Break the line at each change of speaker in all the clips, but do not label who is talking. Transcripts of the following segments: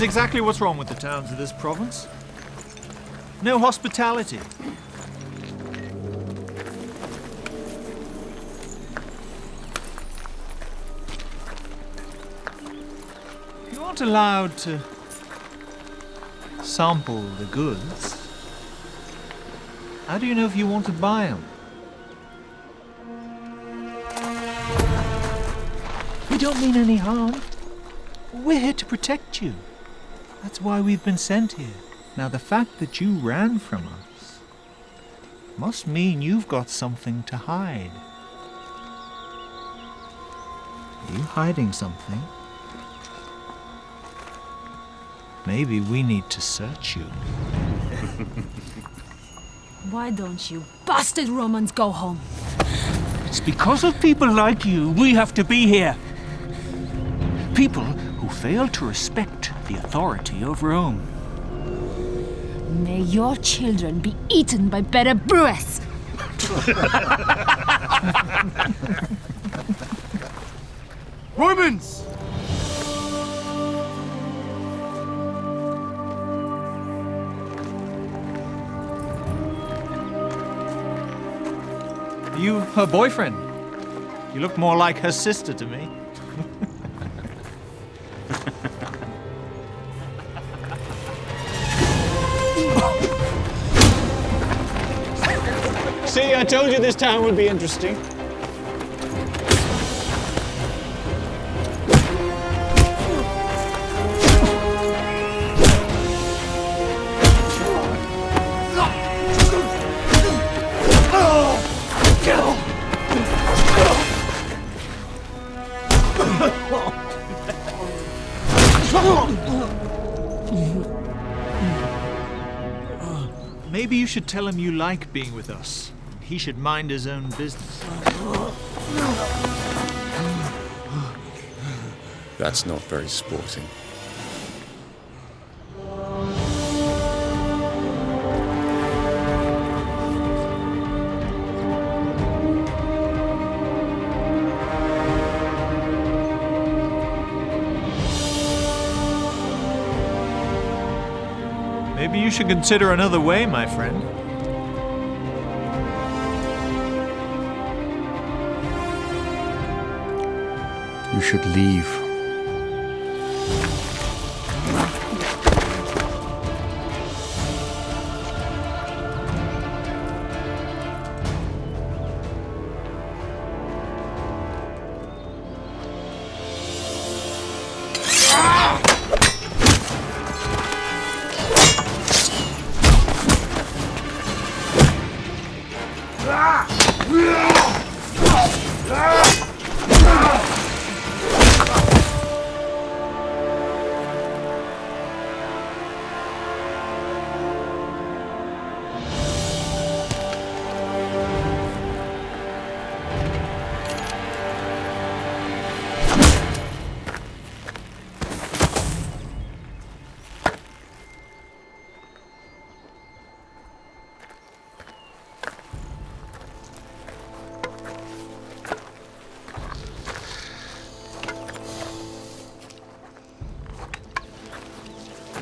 is exactly what's wrong with the towns of this province. No hospitality. If you aren't allowed to sample the goods, how do you know if you want to buy them? We don't mean any harm. We're here to protect you. That's why we've been sent here. Now, the fact that you ran from us must mean you've got something to hide. Are you hiding something? Maybe we need to search you.
Why don't you bastard Romans go home?
It's because of people like you we have to be here. People who fail to respect the authority of Rome.
May your children be eaten by better brewers.
Romans!
Are you her boyfriend? You look more like her sister to me.
See, I told you this town would be interesting.
Maybe you should tell him you like being with us. He should mind his own business.
That's not very sporting.
Maybe you should consider another way, my friend.
You should leave.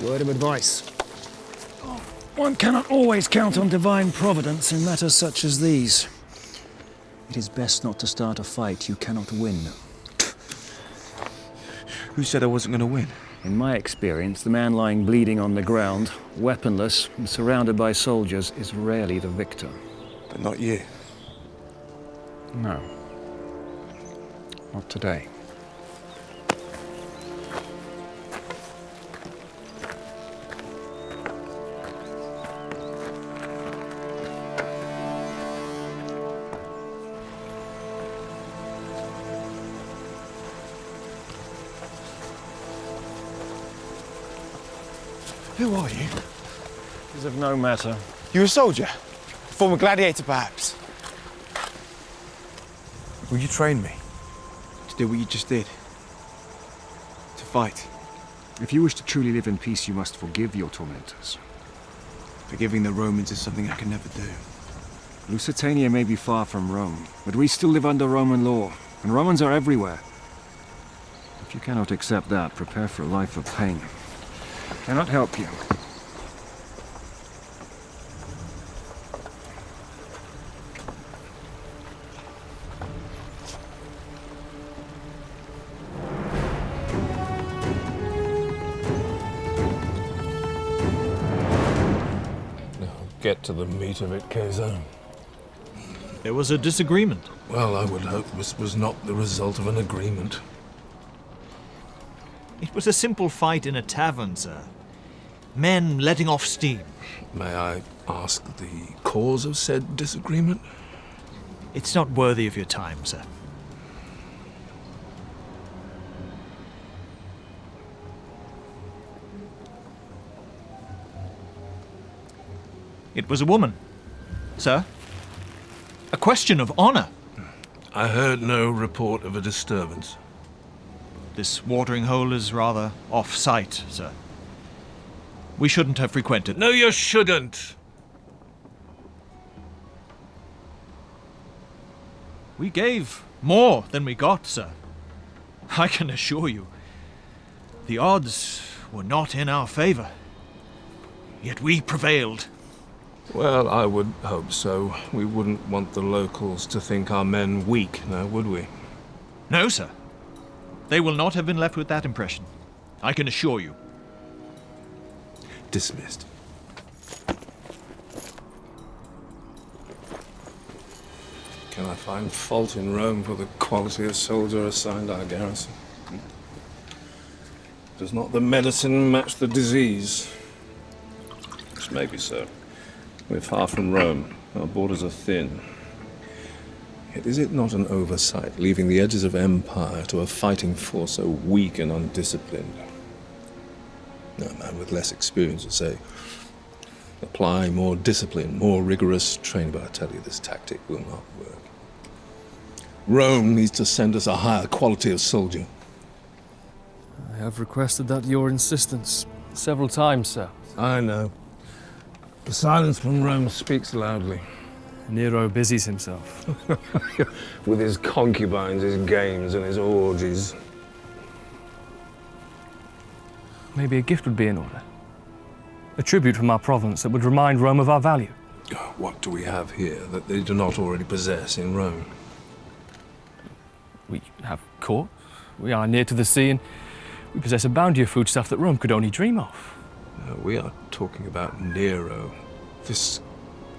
Word of advice. One cannot always count on divine providence in matters such as these. It is best not to start a fight you cannot win.
Who said I wasn't going to win?
In my experience, the man lying bleeding on the ground, weaponless and surrounded by soldiers, is rarely the victor.
But not you.
No. Not today.
Who are you?
It is of no matter.
You a soldier? Former gladiator, perhaps? Will you train me? To do what you just did? To fight?
If you wish to truly live in peace, you must forgive your tormentors.
Forgiving the Romans is something I can never do.
Lusitania may be far from Rome, but we still live under Roman law, and Romans are everywhere. If you cannot accept that, prepare for a life of pain. cannot help you.
Get to the meat of it, Keizo.
There was a disagreement.
Well, I would hope this was not the result of an agreement.
It was a simple fight in a tavern, sir. Men letting off steam.
May I ask the cause of said disagreement?
It's not worthy of your time, sir. It was a woman, sir. A question of honor.
I heard no report of a disturbance.
This watering hole is rather off-site, sir. We shouldn't have frequented.
No, you shouldn't!
We gave more than we got, sir. I can assure you. The odds were not in our favor. Yet we prevailed.
Well, I would hope so. We wouldn't want the locals to think our men weak, now would we?
No, sir. They will not have been left with that impression. I can assure you.
Dismissed. Can I find fault in Rome for the quality of soldier assigned our garrison? Does not the medicine match the disease? Which may be so. We're far from Rome. Our borders are thin. Yet is it not an oversight, leaving the edges of empire to a fighting force so weak and undisciplined? A man with less experience would say, apply more discipline, more rigorous training, but I tell you, this tactic will not work. Rome needs to send us a higher quality of soldier.
I have requested that at your insistence several times, sir.
I know. The silence from Rome speaks loudly.
Nero busies himself.
With his concubines, his games, and his orgies.
Maybe a gift would be in order. A tribute from our province that would remind Rome of our value.
What do we have here that they do not already possess in Rome?
We have court, we are near to the sea, and we possess a bounty of foodstuff that Rome could only dream of.
We are talking about Nero. This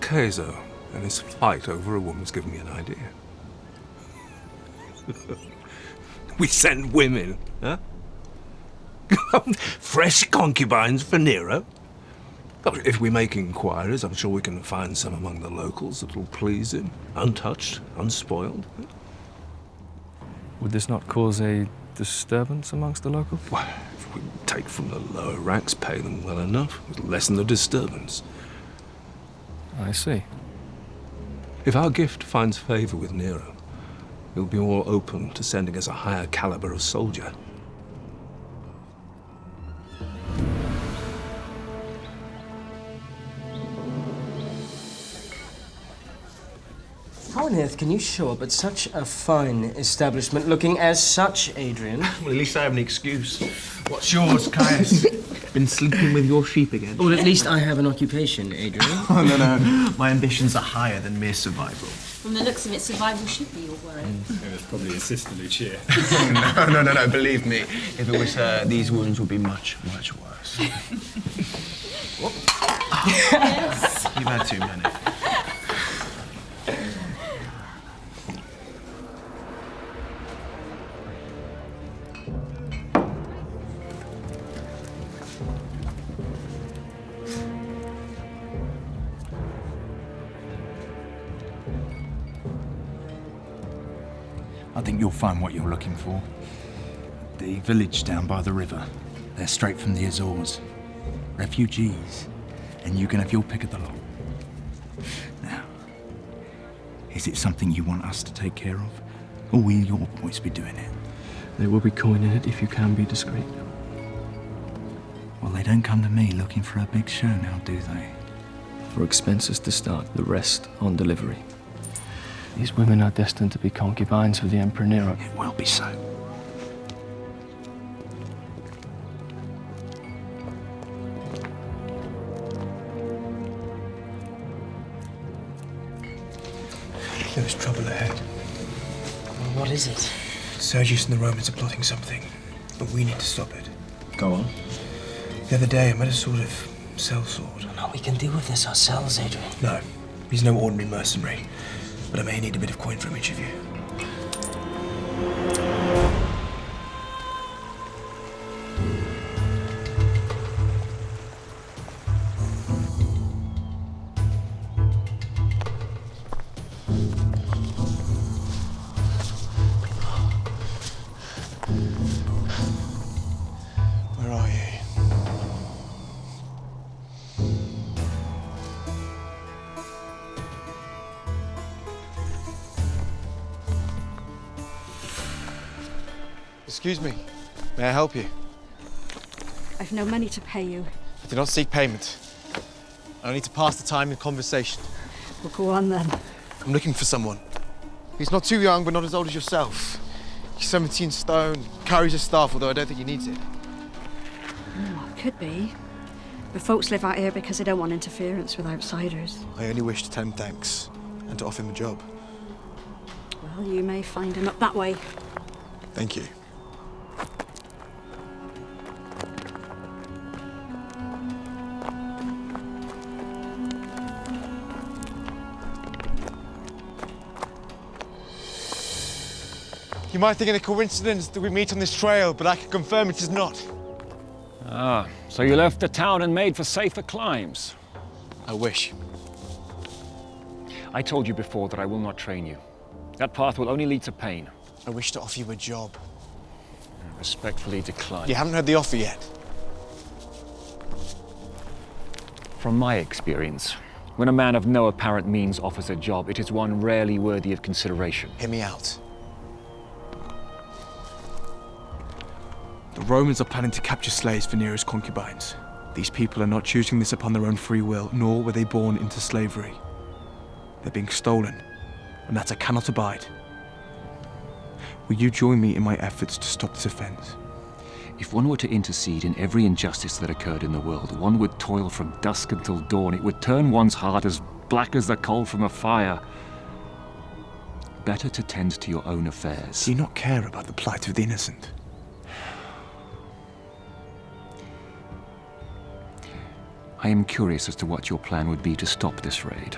Keizo and his fight over a woman's given me an idea. We send women, huh? Fresh concubines for Nero? If we make inquiries, I'm sure we can find some among the locals that will please him. Untouched, unspoiled.
Would this not cause a disturbance amongst the locals?
Well, if we take from the lower ranks, pay them well enough, it'll lessen the disturbance.
I see.
If our gift finds favor with Nero, he'll be more open to sending us a higher caliber of soldier.
How on earth can you show up at such a fine establishment looking as such, Adrian?
Well, at least I have an excuse. What's yours, Caius? Been sleeping with your sheep again?
Well, at least I have an occupation, Adrian.
Oh, no. My ambitions are higher than mere survival.
From the looks of it, survival should be your worry.
It was probably his sister Lucia.
No. Believe me, if it was her, these wounds would be much, much worse.
Yes.
You've had too many.
I think you'll find what you're looking for. The village down by the river. They're straight from the Azores. Refugees. And you can have your pick of the lot. Now, is it something you want us to take care of? Or will your boys be doing it?
They will be coin in it if you can be discreet.
Well, they don't come to me looking for a big show now, do they?
For expenses to start, the rest on delivery. These women are destined to be concubines of the Emperor Nero.
It will be so.
There is trouble ahead.
Well, what is it?
Sergius and the Romans are plotting something, but we need to stop it.
Go on.
The other day I met a sort of sellsword.
No, we can deal with this ourselves, Adrian.
No, he's no ordinary mercenary, but I may need a bit of coin from each of you. Where are you? Excuse me. May I help you?
I've no money to pay you.
I do not seek payment. I only need to pass the time in conversation.
Well, go on then.
I'm looking for someone. He's not too young, but not as old as yourself. He's 17 stone, carries a staff, although I don't think he needs it.
Could be. But folks live out here because they don't want interference with outsiders.
I only wish to tell him thanks and to offer him a job.
Well, you may find him up that way.
Thank you. You might think it a coincidence that we meet on this trail, but I can confirm it is not.
Ah, so you left the town and made for safer climes.
I wish.
I told you before that I will not train you. That path will only lead to pain.
I wish to offer you a job.
I respectfully decline.
You haven't heard the offer yet.
From my experience, when a man of no apparent means offers a job, it is one rarely worthy of consideration.
Hear me out. The Romans are planning to capture slaves for Nero's concubines. These people are not choosing this upon their own free will, nor were they born into slavery. They're being stolen, and that I cannot abide. Will you join me in my efforts to stop this offense?
If one were to intercede in every injustice that occurred in the world, one would toil from dusk until dawn. It would turn one's heart as black as the coal from a fire. Better to tend to your own affairs.
Do you not care about the plight of the innocent?
I am curious as to what your plan would be to stop this raid.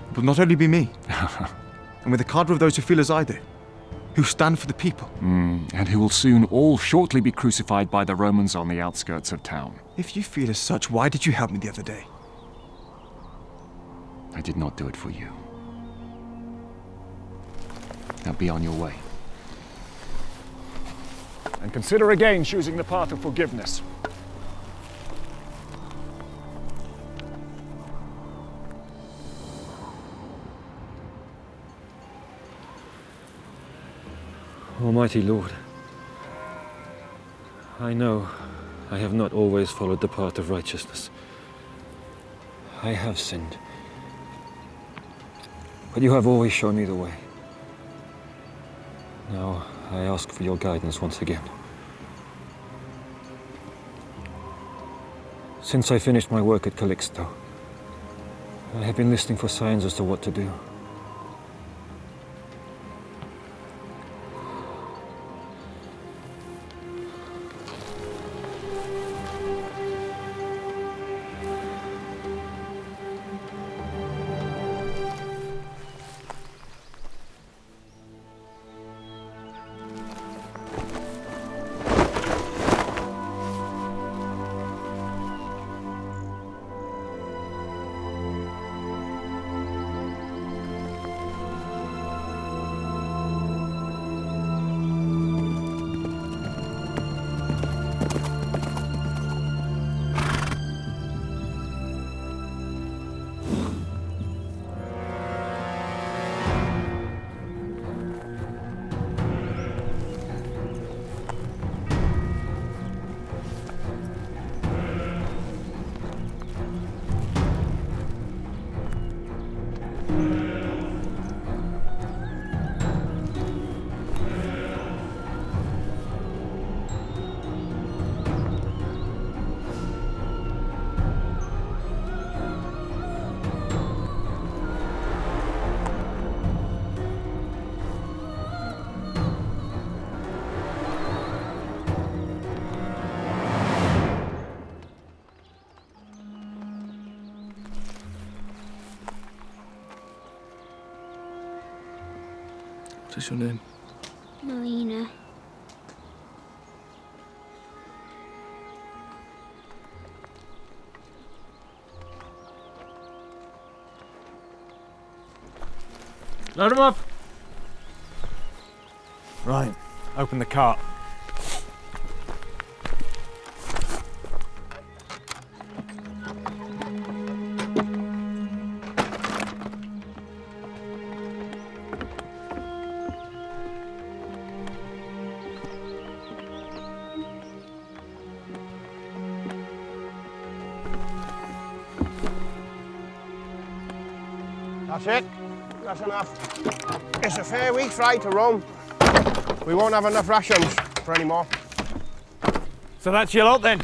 It will not only be me, and with a cadre of those who feel as I do, who stand for the people.
And who will soon all shortly be crucified by the Romans on the outskirts of town.
If you feel as such, why did you help me the other day?
I did not do it for you. Now be on your way. And consider again choosing the path of forgiveness.
Almighty Lord, I know I have not always followed the path of righteousness. I have sinned. But you have always shown me the way. Now I ask for your guidance once again. Since I finished my work at Calixto, I have been listening for signs as to what to do.
What is your name?
Melina.
Load him up. Right, open the cart.
That's it. That's enough. It's a fair week's ride to Rome. We won't have enough rations for any more.
So that's your lot then?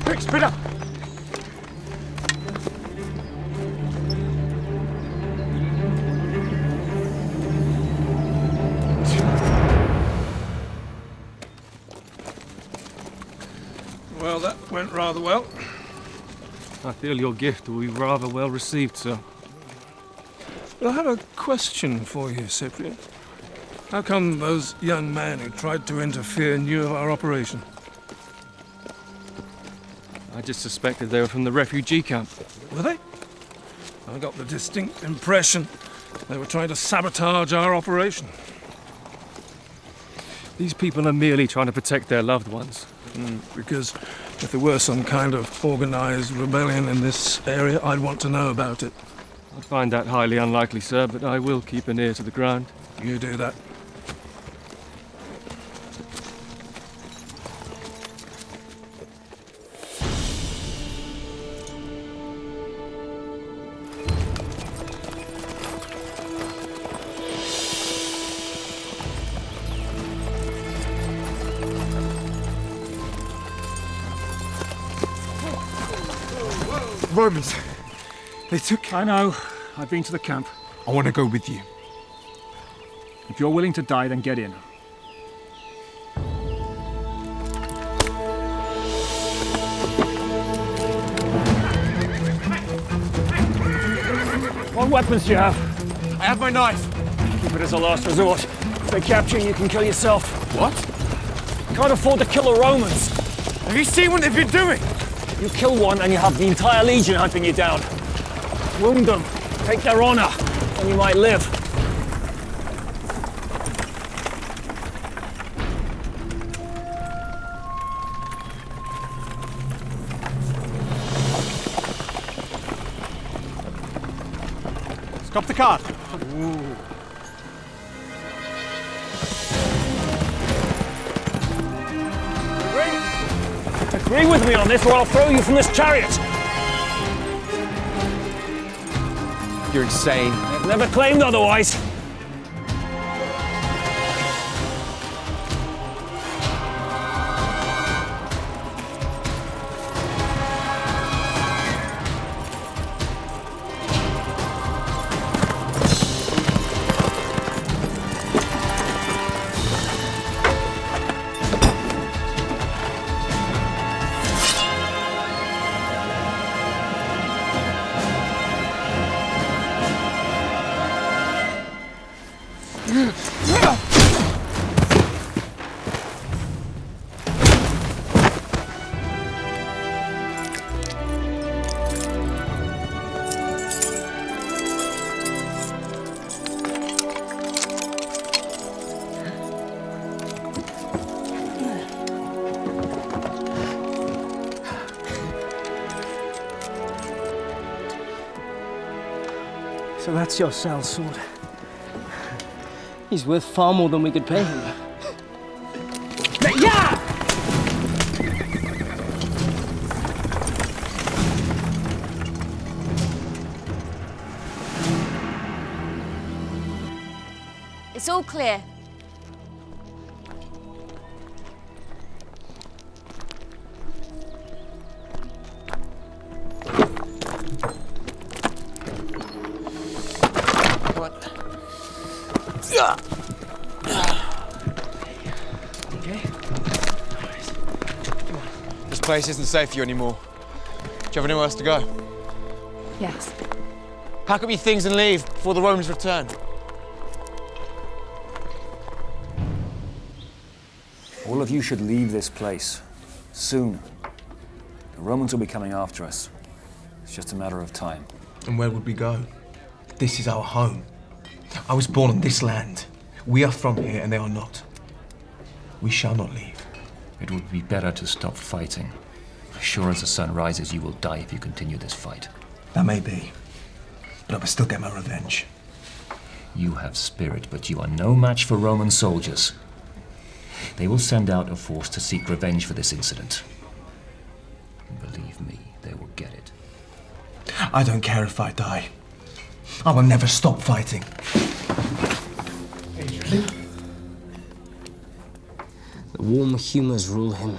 Quick, speed up!
Well, that went rather well.
I feel your gift will be rather well received, sir.
But I have a question for you, Cyprian. How come those young men who tried to interfere knew of our operation?
I just suspected they were from the refugee camp.
Were they? I got the distinct impression they were trying to sabotage our operation.
These people are merely trying to protect their loved ones.
Because if there were some kind of organized rebellion in this area, I'd want to know about it.
I'd find that highly unlikely, sir, but I will keep an ear to the ground.
You do that.
Romans. They took...
I know. I've been to the camp.
I want to go with you.
If you're willing to die, then get in. What weapons do you have?
I have my knife.
Keep it as a last resort. If they capture you, you can kill yourself.
What?
Can't afford to kill the Romans.
Have you seen what they've been doing?
You kill one and you have the entire legion hunting you down. Wound them, take their honor, and you might live.
Stop the cart.
Agree with me on this, or I'll throw you from this chariot.
You're insane.
I've never claimed otherwise.
So that's your sellsword. He's worth far more than we could pay him. Yeah!
It's all clear.
This place isn't safe for you anymore. Do you have anywhere else to go?
Yes.
Pack up your things and leave before the Romans return.
All of you should leave this place. Soon. The Romans will be coming after us. It's just a matter of time.
And where would we go? This is our home. I was born on this land. We are from here and they are not. We shall not leave.
It would be better to stop fighting. As sure as the sun rises, you will die if you continue this fight.
That may be. But I will still get my revenge.
You have spirit, but you are no match for Roman soldiers. They will send out a force to seek revenge for this incident. And believe me, they will get it.
I don't care if I die. I will never stop fighting.
The warm humours rule him.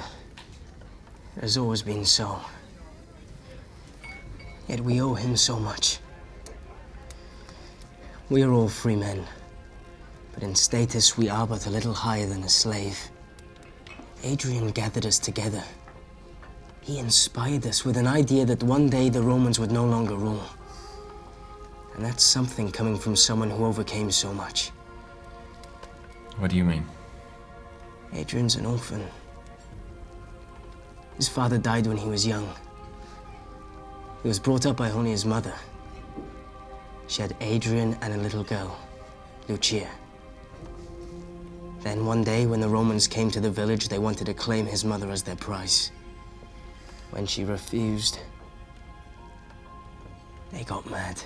It has always been so. Yet we owe him so much. We are all free men, but in status we are but a little higher than a slave. Adrian gathered us together. He inspired us with an idea that one day the Romans would no longer rule. And that's something coming from someone who overcame so much.
What do you mean?
Adrian's an orphan. His father died when he was young. He was brought up by only his mother. She had Adrian and a little girl, Lucia. Then one day, when the Romans came to the village, they wanted to claim his mother as their prize. When she refused, they got mad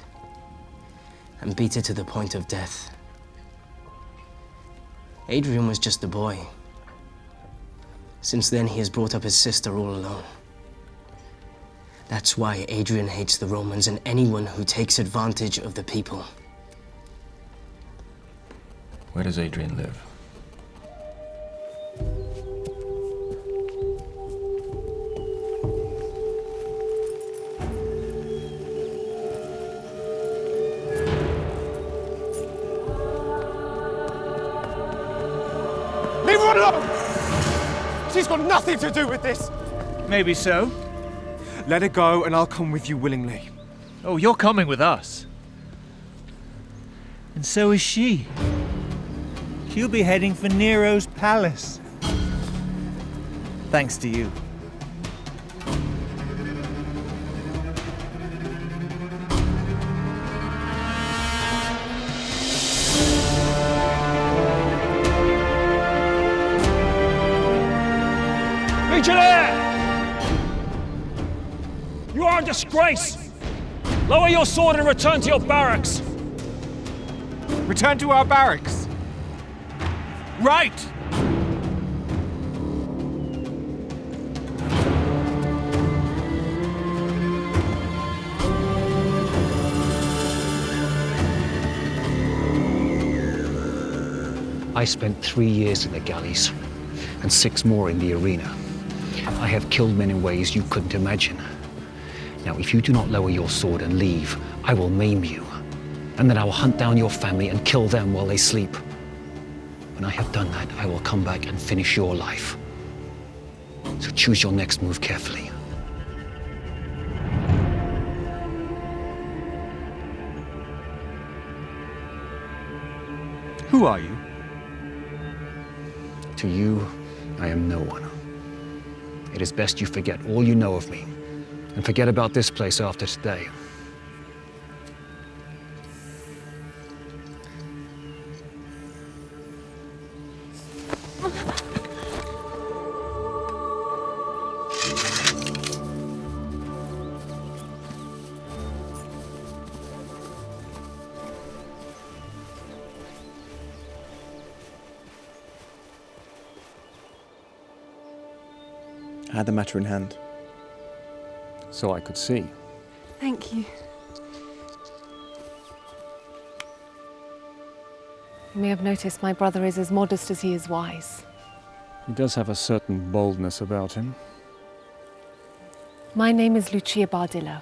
and beat her to the point of death. Adrian was just a boy. Since then, he has brought up his sister all alone. That's why Adrian hates the Romans and anyone who takes advantage of the people.
Where does Adrian live?
Leave her alone! She's got nothing to do with this!
Maybe so.
Let her go and I'll come with you willingly.
Oh, you're coming with us. And so is she. She'll be heading for Nero's palace. Thanks to you.
Legionnaire! You are a disgrace! Lower your sword and return to your barracks!
Return to our barracks.
Right!
I spent 3 years in the galleys and 6 more in the arena. I have killed men in ways you couldn't imagine. Now, if you do not lower your sword and leave, I will maim you. And then I will hunt down your family and kill them while they sleep. When I have done that, I will come back and finish your life. So choose your next move carefully.
Who are you?
To you, I am no one. It is best you forget all you know of me, and forget about this place after today.
had the matter in hand.
So I could see.
Thank you. You may have noticed my brother is as modest as he is wise.
He does have a certain boldness about him.
My name is Lucia Bardillo.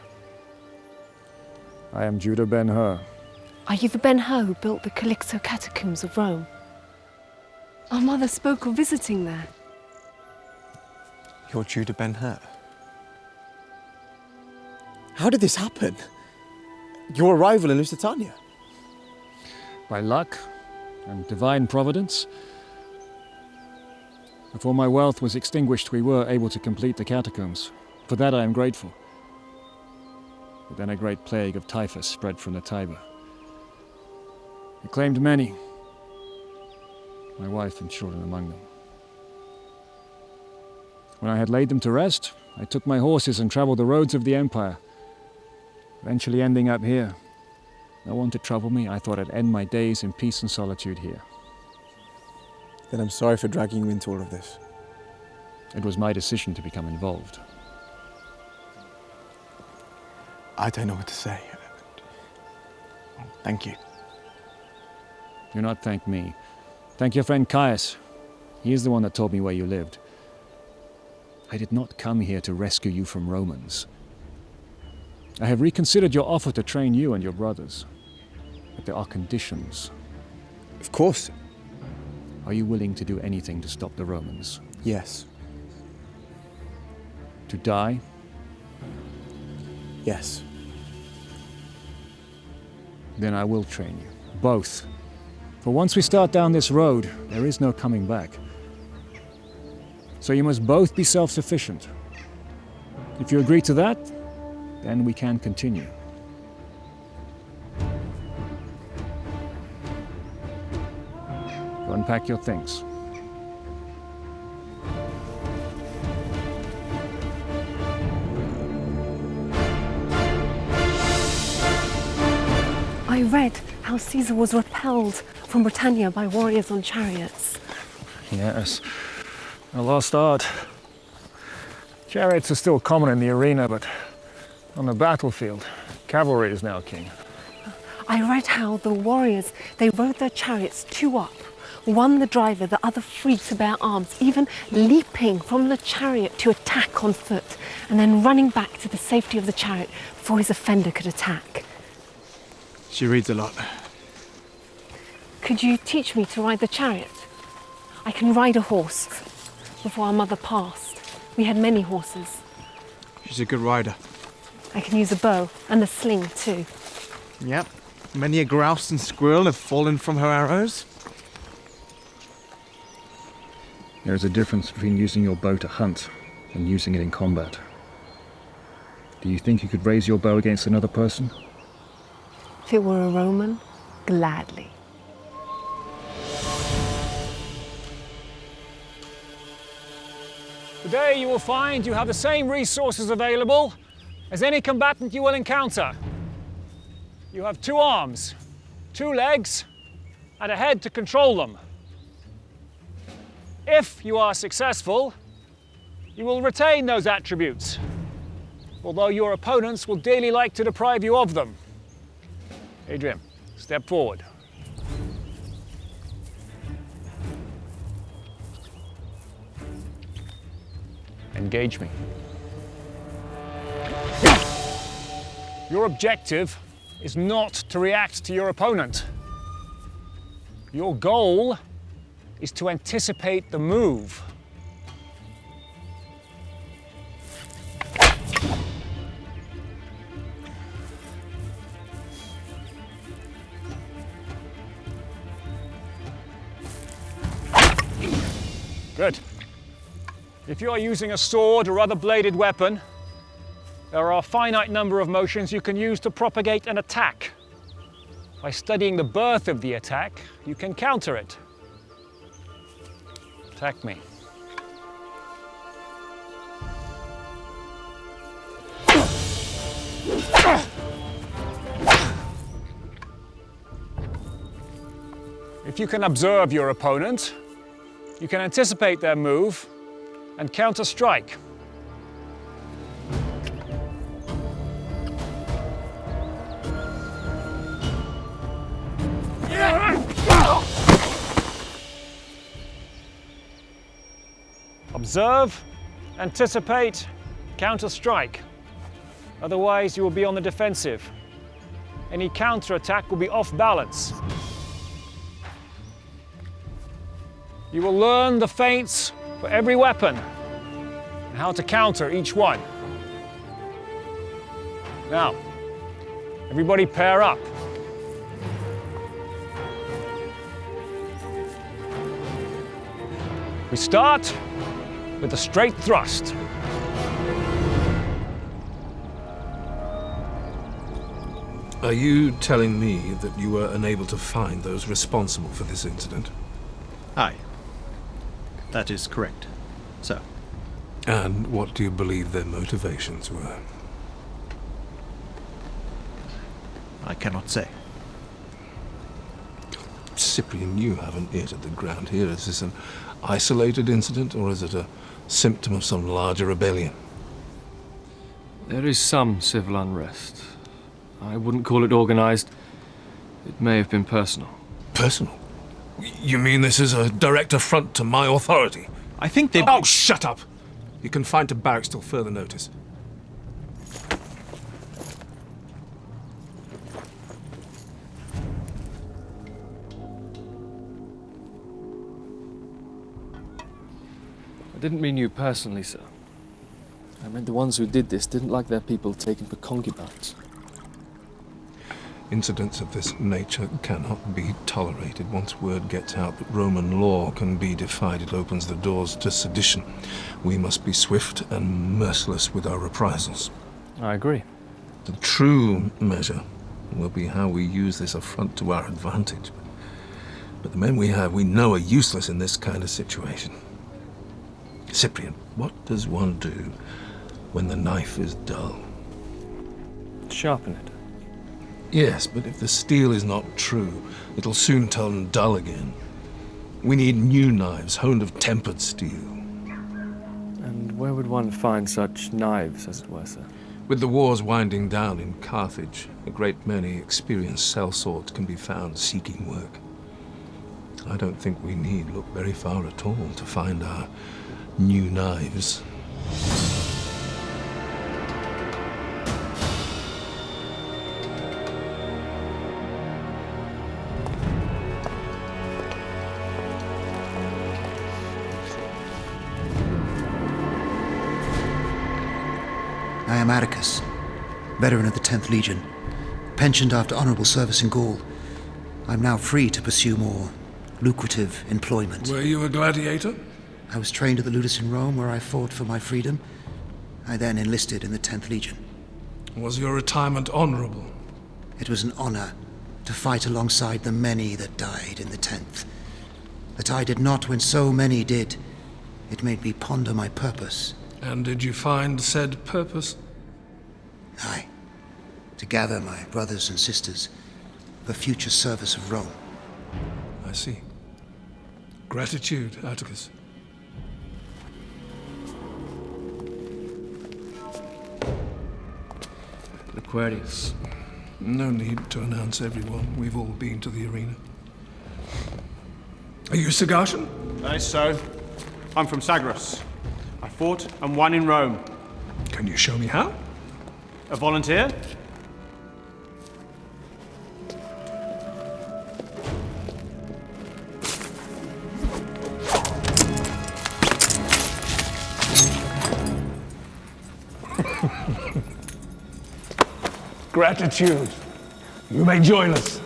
I am Judah Ben-Hur.
Are you the Ben-Hur who built the Calixto catacombs of Rome? Our mother spoke of visiting there.
You're Judah Ben-Hur. How did this happen? Your arrival in Lusitania?
By luck and divine providence. Before my wealth was extinguished, we were able to complete the catacombs. For that I am grateful. But then a great plague of typhus spread from the Tiber. It claimed many, my wife and children among them. When I had laid them to rest, I took my horses and traveled the roads of the Empire, eventually ending up here. No one to trouble me, I thought I'd end my days in peace and solitude here.
Then I'm sorry for dragging you into all of this.
It was my decision to become involved.
I don't know what to say. Thank you.
Do not thank me. Thank your friend Caius. He is the one that told me where you lived. I did not come here to rescue you from Romans. I have reconsidered your offer to train you and your brothers. But there are conditions.
Of course.
Are you willing to do anything to stop the Romans?
Yes.
To die?
Yes.
Then I will train you. Both. For once we start down this road, there is no coming back. So you must both be self-sufficient. If you agree to that, then we can continue. Unpack your things.
I read how Caesar was repelled from Britannia by warriors on chariots.
Yes. A lost art. Chariots are still common in the arena, but on the battlefield, cavalry is now king.
I read how the warriors, they rode their chariots two up, one the driver, the other free to bear arms, even leaping from the chariot to attack on foot, and then running back to the safety of the chariot before his offender could attack.
She reads a lot.
Could you teach me to ride the chariot? I can ride a horse. Before our mother passed, we had many horses.
She's a good rider.
I can use a bow and a sling too.
Yep. Many a grouse and squirrel have fallen from her arrows.
There is a difference between using your bow to hunt and using it in combat. Do you think you could raise your bow against another person?
If it were a Roman, gladly.
Today you will find you have the same resources available as any combatant you will encounter. You have 2 arms, 2 legs, and a head to control them. If you are successful, you will retain those attributes, although your opponents will dearly like to deprive you of them. Adrian, step forward. Engage me. Your objective is not to react to your opponent. Your goal is to anticipate the move. Good. If you are using a sword or other bladed weapon, there are a finite number of motions you can use to propagate an attack. By studying the birth of the attack, you can counter it. Attack me. If you can observe your opponent, you can anticipate their move and counter-strike. Observe, anticipate, counter-strike. Otherwise, you will be on the defensive. Any counter-attack will be off balance. You will learn the feints for every weapon and how to counter each one. Now, everybody pair up. We start with a straight thrust.
Are you telling me that you were unable to find those responsible for this incident?
Aye. That is correct, sir.
And what do you believe their motivations were?
I cannot say.
Cyprian, you have an ear to the ground here. Is this an isolated incident, or is it a symptom of some larger rebellion?
There is some civil unrest. I wouldn't call it organized. It may have been personal.
Personal? You mean this is a direct affront to my authority?
I think they...
Oh, shut up! You're confined to barracks till further notice.
I didn't mean you personally, sir. I meant the ones who did this didn't like their people taken for concubines.
Incidents of this nature cannot be tolerated. Once word gets out that Roman law can be defied, it opens the doors to sedition. We must be swift and merciless with our reprisals.
I agree.
The true measure will be how we use this affront to our advantage. But the men we have, we know, are useless in this kind of situation. Cyprian, what does one do when the knife is dull?
Sharpen it.
Yes, but if the steel is not true, it'll soon turn dull again. We need new knives, honed of tempered steel.
And where would one find such knives, as it were, sir?
With the wars winding down in Carthage, a great many experienced sellswords can be found seeking work. I don't think we need look very far at all to find our new knives.
I am Atticus, veteran of the 10th Legion, pensioned after honorable service in Gaul. I'm now free to pursue more lucrative employment.
Were you a gladiator?
I was trained at the Ludus in Rome, where I fought for my freedom. I then enlisted in the 10th Legion.
Was your retirement honorable?
It was an honor to fight alongside the many that died in the 10th. That I did not when so many did. It made me ponder my purpose.
And did you find said purpose?
Aye. To gather my brothers and sisters for future service of Rome.
I see. Gratitude, Atticus.
Aquarius.
No need to announce everyone. We've all been to the arena. Are you Sagartian?
That is so. I'm from Sagros. I fought and won in Rome.
Can you show me how?
A volunteer?
Gratitude. You may join us.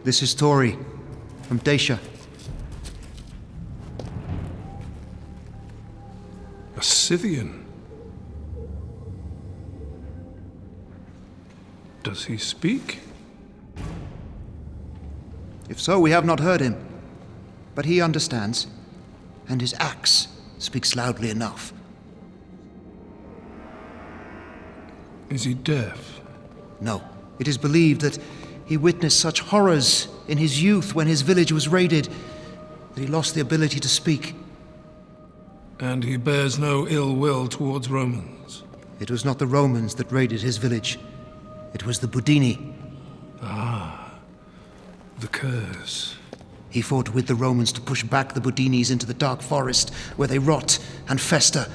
This is Tori, from Dacia.
A Scythian. Does he speak?
If so, we have not heard him. But he understands, and his axe speaks loudly enough.
Is he deaf?
No. It is believed that he witnessed such horrors in his youth when his village was raided that he lost the ability to speak.
And he bears no ill will towards Romans?
It was not the Romans that raided his village. It was the Budini.
Ah. The curse.
He fought with the Romans to push back the Budinis into the dark forest, where they rot and fester.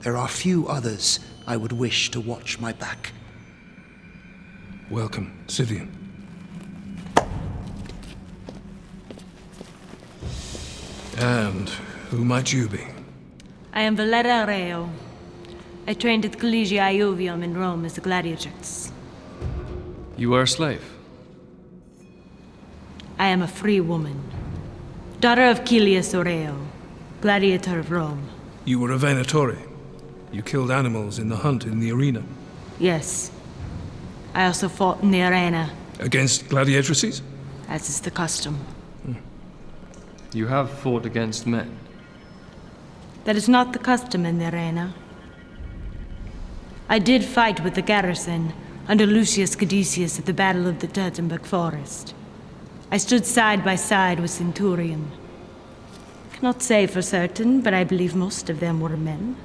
There are few others I would wish to watch my back.
Welcome, Scythian. And who might you be?
I am Valera Reo. I trained at Collegia Iovium in Rome as a gladiatrix.
You were a slave?
I am a free woman. Daughter of Chilius Oreo, gladiator of Rome.
You were a Venatore. You killed animals in the hunt in the arena.
Yes. I also fought in the arena.
Against gladiatrices?
As is the custom.
You have fought against men.
That is not the custom in the arena. I did fight with the garrison under Lucius Caduceus at the Battle of the Turtenberg Forest. I stood side by side with Centurion. Cannot say for certain, but I believe most of them were men.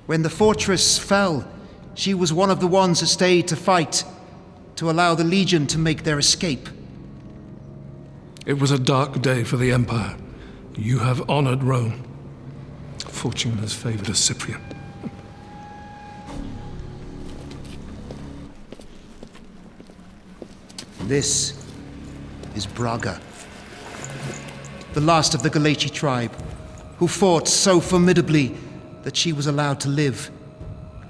When the fortress fell, she was one of the ones who stayed to fight, to allow the Legion to make their escape.
It was a dark day for the Empire. You have honored Rome. Fortune has favored a Cyprian.
This is Braga, the last of the Galati tribe, who fought so formidably that she was allowed to live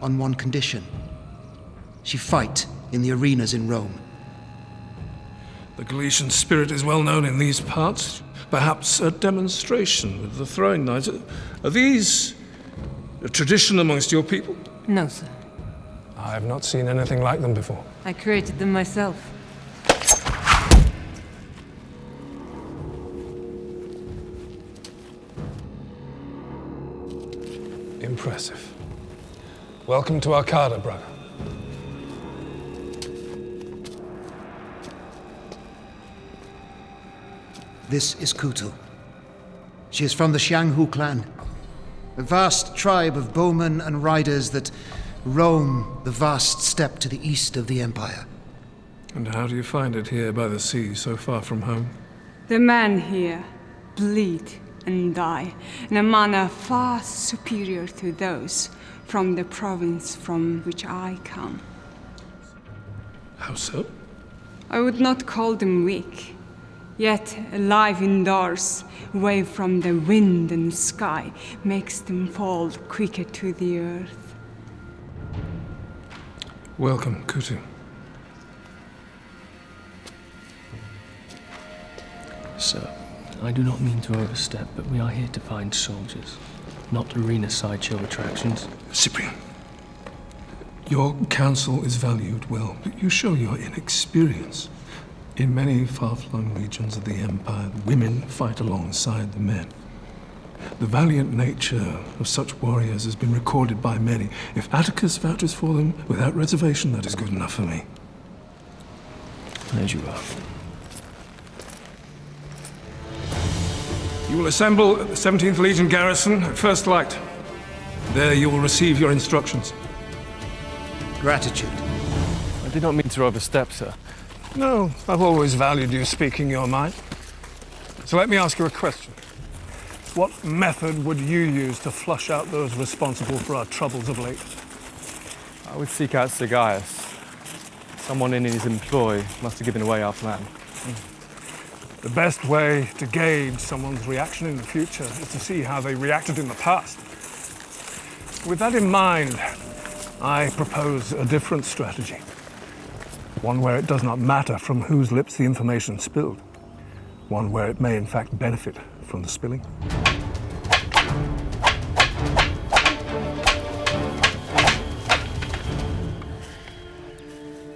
on one condition. She fight in the arenas in Rome.
The Galatian spirit is well known in these parts. Perhaps a demonstration with the throwing knives. Are these a tradition amongst your people?
No, sir.
I have not seen anything like them before.
I created them myself.
Impressive. Welcome to Arcada, brother.
This is Kutu. She is from the Xianghu clan, a vast tribe of bowmen and riders that roam the vast steppe to the east of the Empire.
And how do you find it here by the sea, so far from home?
The men here bleed and die in a manner far superior to those from the province from which I come.
How so?
I would not call them weak, yet alive indoors, away from the wind and sky, makes them fall quicker to the earth.
Welcome, Kutu.
Sir, I do not mean to overstep, but we are here to find soldiers, not arena sideshow attractions.
Cyprian, your counsel is valued well, but you show your inexperience. In many far-flung regions of the Empire, women fight alongside the men. The valiant nature of such warriors has been recorded by many. If Atticus vouches for them without reservation, that is good enough for me.
As you are.
You will assemble at the 17th Legion garrison at first light. There you will receive your instructions.
Gratitude.
I did not mean to overstep, sir.
No, I've always valued you speaking your mind. So let me ask you a question. What method would you use to flush out those responsible for our troubles of late?
I would seek out Sergius. Someone in his employ must have given away our plan.
The best way to gauge someone's reaction in the future is to see how they reacted in the past. With that in mind, I propose a different strategy. One where it does not matter from whose lips the information spilled. One where it may in fact benefit from the spilling.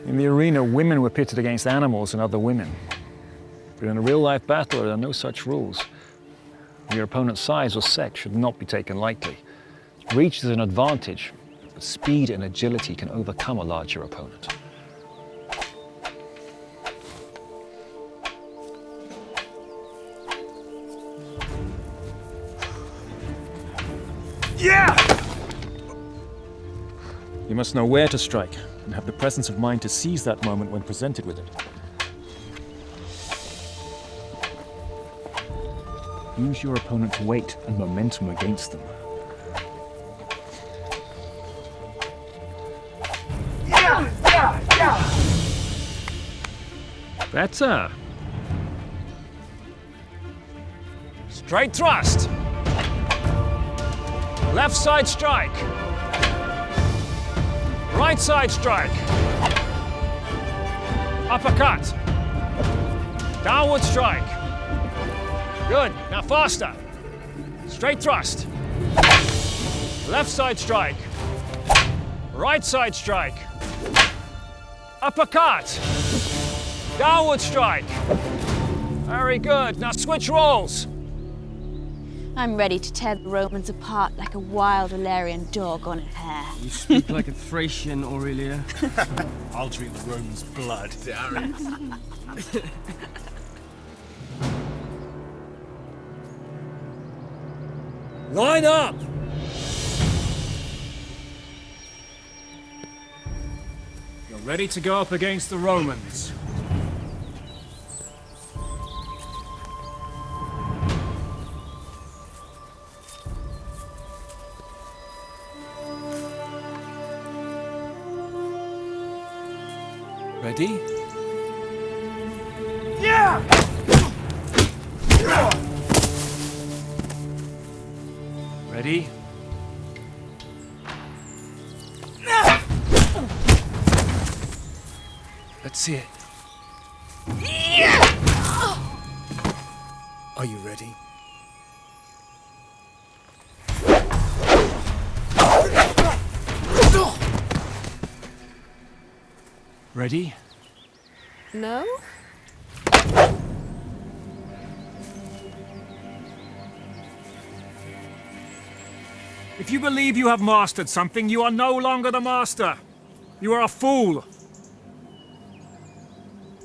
In the arena, women were pitted against animals and other women. But in a real-life battle, there are no such rules. Your opponent's size or sex should not be taken lightly. Reach is an advantage, but speed and agility can overcome a larger opponent.
Yeah!
You must know where to strike and have the presence of mind to seize that moment when presented with it.
Use your opponent's weight and momentum against them.
Better. Straight thrust. Left side strike. Right side strike. Uppercut. Downward strike. Good. Now faster. Straight thrust. Left side strike. Right side strike. Uppercut. Downward strike. Very good. Now switch roles.
I'm ready to tear the Romans apart like a wild Illyrian dog on a hare.
You speak like a Thracian, Aurelia.
I'll drink the Romans' blood.
Line up. You're ready to go up against the Romans. Ready?
Yeah!
Ready?
Let's see it. Are you ready?
Ready?
No?
If you believe you have mastered something, you are no longer the master. You are a fool.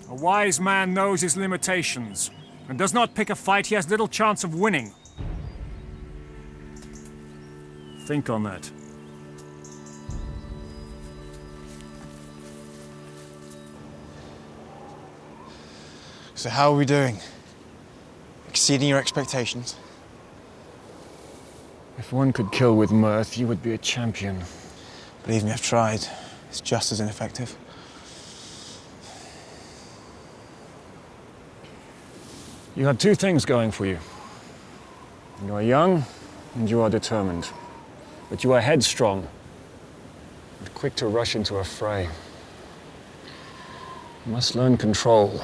A wise man knows his limitations and does not pick a fight he has little chance of winning. Think on that.
So how are we doing? Exceeding your expectations?
If one could kill with mirth, you would be a champion.
Believe me, I've tried. It's just as ineffective.
You have two things going for you. You are young and you are determined. But you are headstrong and quick to rush into a fray. You must learn control.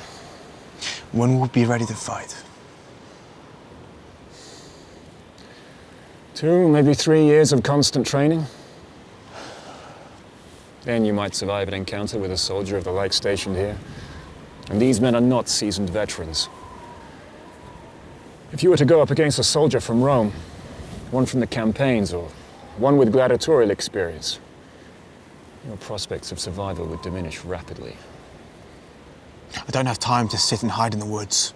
When will we be ready to fight?
2, maybe 3 years of constant training. Then you might survive an encounter with a soldier of the like stationed here. And these men are not seasoned veterans. If you were to go up against a soldier from Rome, one from the campaigns, or one with gladiatorial experience, your prospects of survival would diminish rapidly.
I don't have time to sit and hide in the woods.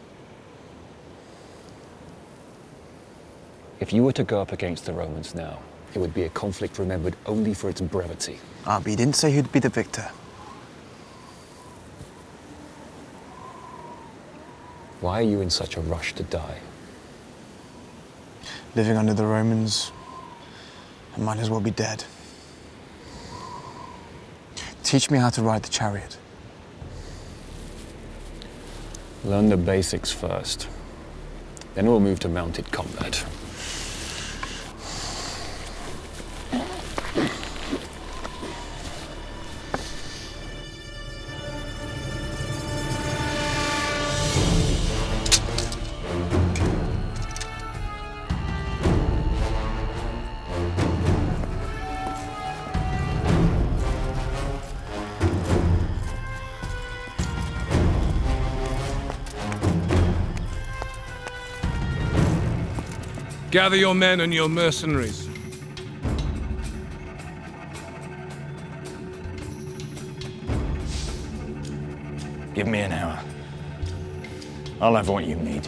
If you were to go up against the Romans now, it would be a conflict remembered only for its brevity.
But he didn't say who'd be the victor.
Why are you in such a rush to die?
Living under the Romans, I might as well be dead. Teach me how to ride the chariot.
Learn the basics first. Then we'll move to mounted combat.
Gather your men and your mercenaries.
Give me an hour. I'll have what you need.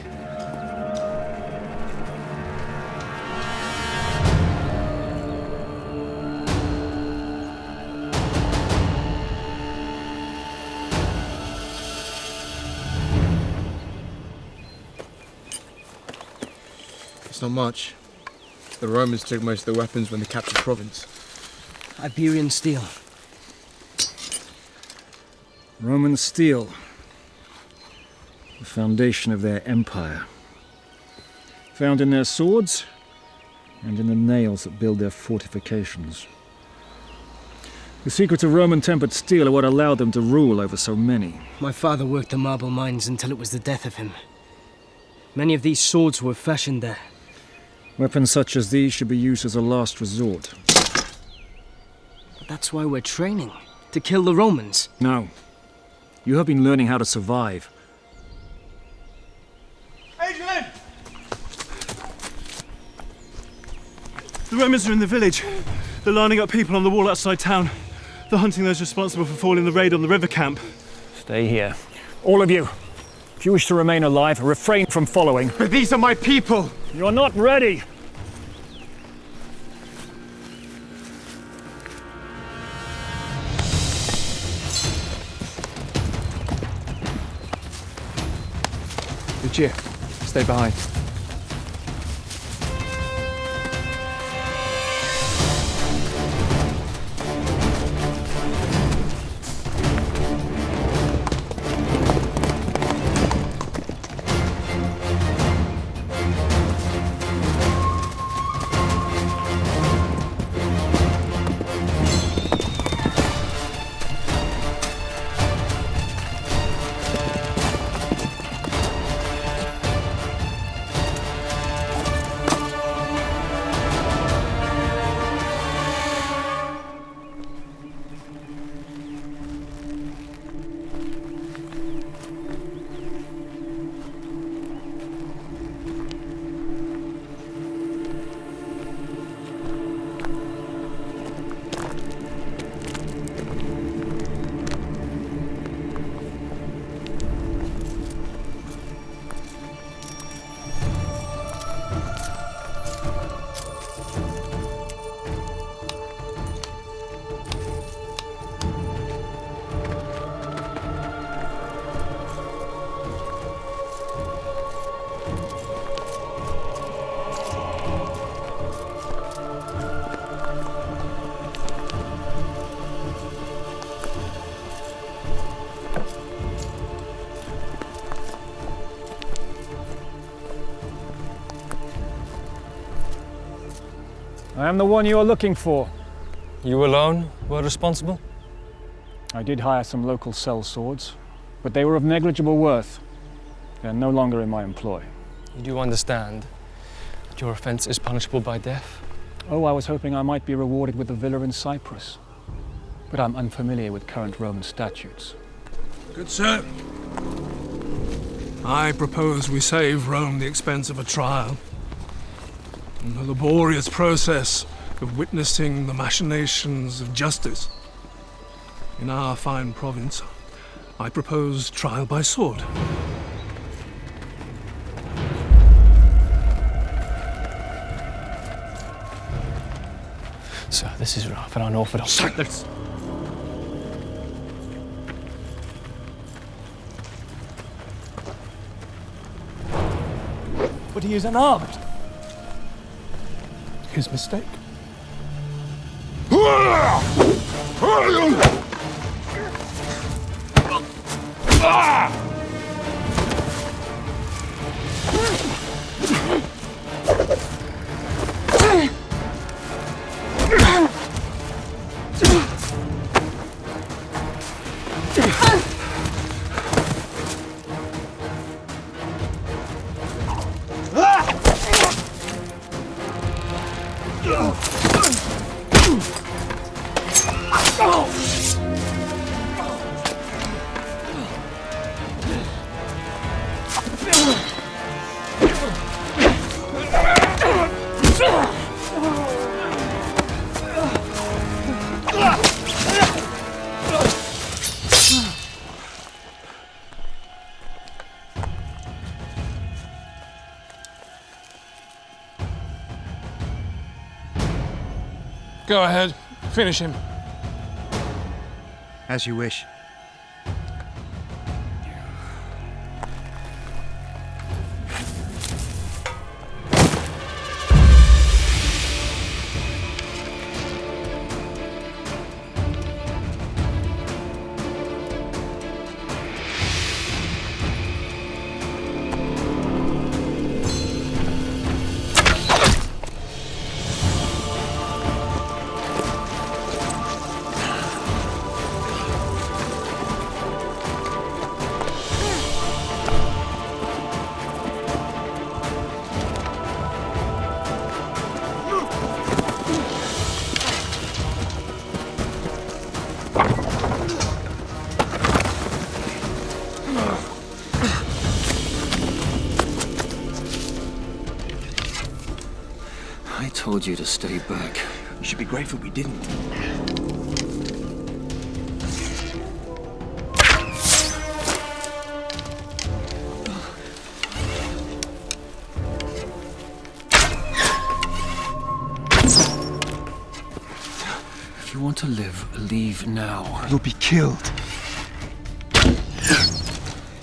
not much. The Romans took most of the weapons when they captured Provence.
Iberian steel.
Roman steel. The foundation of their empire. Found in their swords and in the nails that build their fortifications. The secrets of Roman-tempered steel are what allowed them to rule over so many.
My father worked the marble mines until it was the death of him. Many of these swords were fashioned there.
Weapons such as these should be used as a last resort.
But that's why we're training. To kill the Romans.
No. You have been learning how to survive.
Adrian! The Romans are in the village. They're lining up people on the wall outside town. They're hunting those responsible for foiling the raid on the river camp.
Stay here. All of you. If you wish to remain alive, refrain from following.
But these are my people!
You're not ready!
Lucia, stay behind.
I am the one you are looking for.
You alone were responsible?
I did hire some local cell swords, but they were of negligible worth. They are no longer in my employ.
You do understand that your offense is punishable by death?
Oh, I was hoping I might be rewarded with a villa in Cyprus. But I'm unfamiliar with current Roman statutes.
Good sir. I propose we save Rome the expense of a trial and the laborious process of witnessing the machinations of justice. In our fine province, I propose trial by sword.
Sir, this is rough and unorthodox.
Silence!
But he is unarmed. His mistake.
Go ahead, finish him.
As you wish.
told you to stay back.
You should be grateful we didn't.
If you want to live, leave now.
You'll be killed.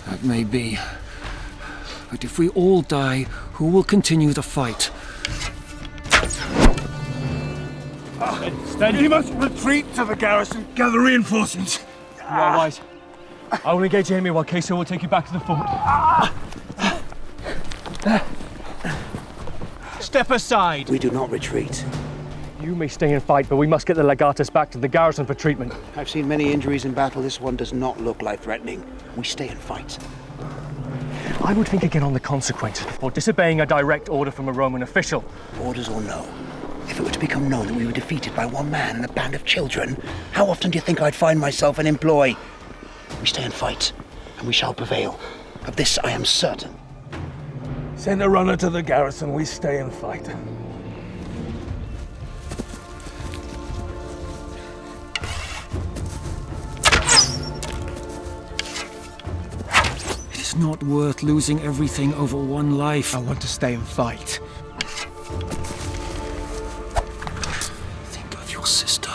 That may be. But if we all die, who will continue the fight?
We must retreat to the garrison, gather reinforcements.
You are wise. I will engage Amy while Queso will take you back to the fort.
Step aside.
We do not retreat.
You may stay and fight, but we must get the legatus back to the garrison for treatment.
I've seen many injuries in battle. This one does not look life-threatening. We stay and fight.
I would think again on the consequences for disobeying a direct order from a Roman official.
Orders or no, if it were to become known that we were defeated by one man and a band of children, how often do you think I'd find myself in employ? We stay and fight, and we shall prevail. Of this I am certain.
Send a runner to the garrison, we stay and fight.
It's not worth losing everything over one life.
I want to stay and fight.
Think of your sister.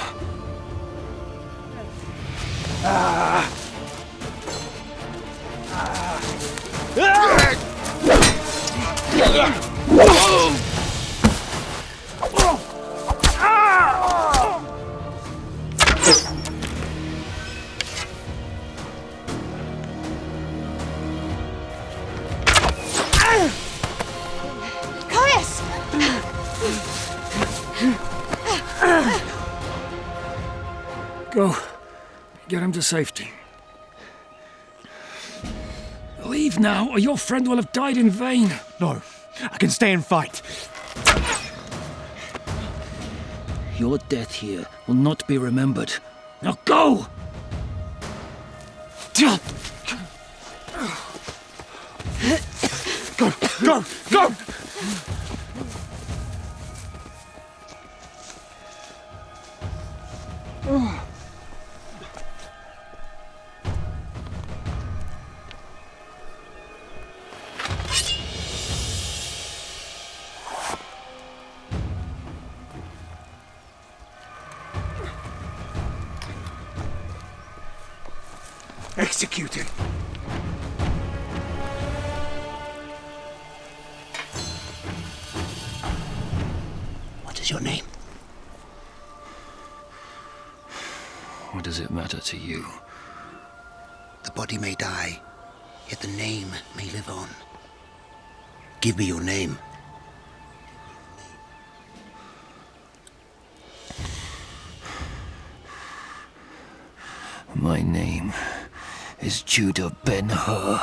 Caius!
Go. Get him to safety. Leave now, or your friend will have died in vain.
No, I can stay and fight.
Your death here will not be remembered. Now go!
Go, go, go! Executed.
What is your name?
What does it matter to you?
The body may die, yet the name may live on. Give me your name.
My name is Judah Ben-Hur.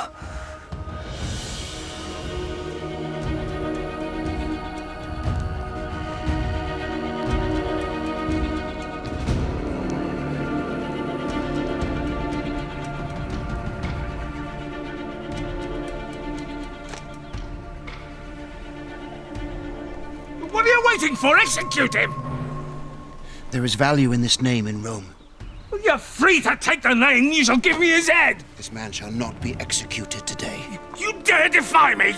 What are you waiting for? Execute him!
There is value in this name in Rome.
You're free to take the name, you shall give me his head!
This man shall not be executed today.
You dare defy me!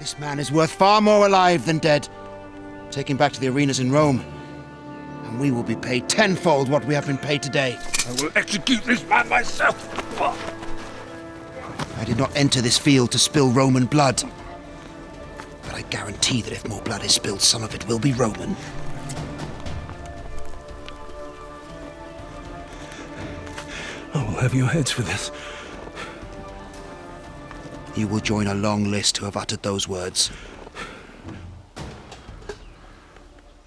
This man is worth far more alive than dead. Take him back to the arenas in Rome, and we will be paid tenfold what we have been paid today.
I will execute this man myself!
I did not enter this field to spill Roman blood. But I guarantee that if more blood is spilled, some of it will be Roman.
I will have your heads for this.
You will join a long list who have uttered those words.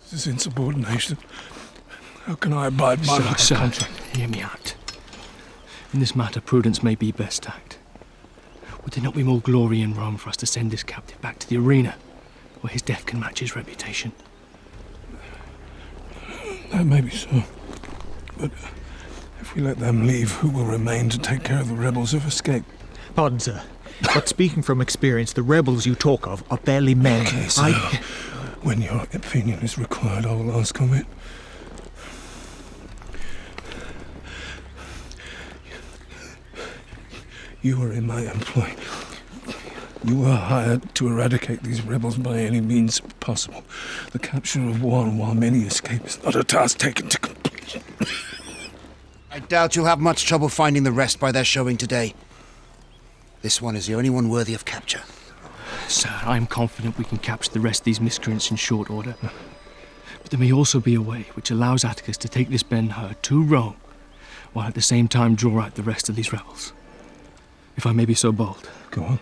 This is insubordination. How can I abide by my
Sir, hear me out. In this matter, prudence may be best act. Would there not be more glory in Rome for us to send this captive back to the arena, where his death can match his reputation?
That may be so. But if we let them leave, who will remain to take care of the rebels who've escaped?
Pardon, sir. But speaking from experience, the rebels you talk of are barely men.
Okay, sir.
When your opinion is required, I will ask of it. You are in my employ. You are hired to eradicate these rebels by any means possible. The capture of one while many escape is not a task taken to completion.
I doubt you'll have much trouble finding the rest by their showing today. This one is the only one worthy of capture.
Sir, I am confident we can capture the rest of these miscreants in short order. But there may also be a way which allows Atticus to take this Ben-Hur to Rome, while at the same time draw out the rest of these rebels. If I may be so bold.
Go on.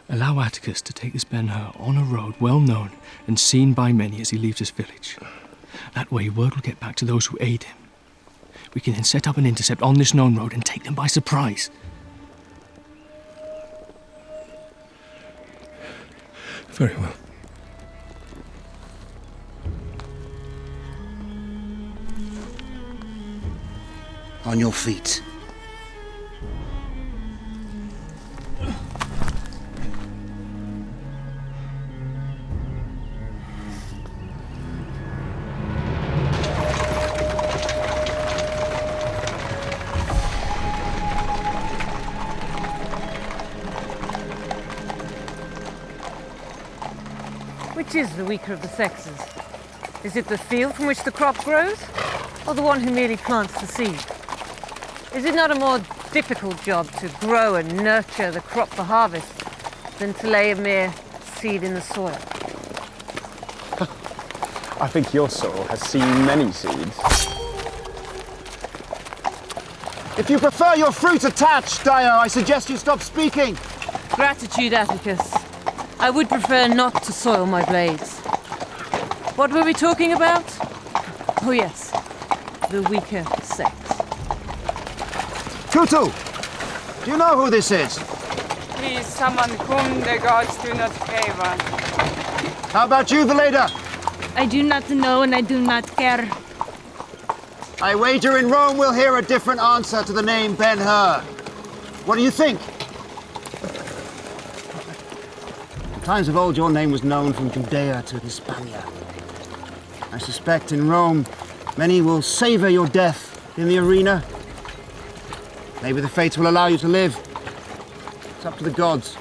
Allow Atticus to take this Ben-Hur on a road well known and seen by many as he leaves his village. That way word will get back to those who aid him. We can then set up an intercept on this known road and take them by surprise.
Very well.
On your feet.
Which is the weaker of the sexes? Is it the field from which the crop grows, or the one who merely plants the seed? Is it not a more difficult job to grow and nurture the crop for harvest than to lay a mere seed in the soil?
I think your soil has seen many seeds.
If you prefer your fruit attached, Dio, I suggest you stop speaking.
Gratitude, Atticus. I would prefer not to soil my blades. What were we talking about? Oh yes, the weaker sex.
Tutu, do you know who this is?
He is someone whom the gods do not favor.
How about you, Veleda?
I do not know and I do not care.
I wager in Rome we'll hear a different answer to the name Ben-Hur. What do you think? In times of old, your name was known from Judea to Hispania. I suspect in Rome, many will savor your death in the arena. Maybe the fates will allow you to live. It's up to the gods.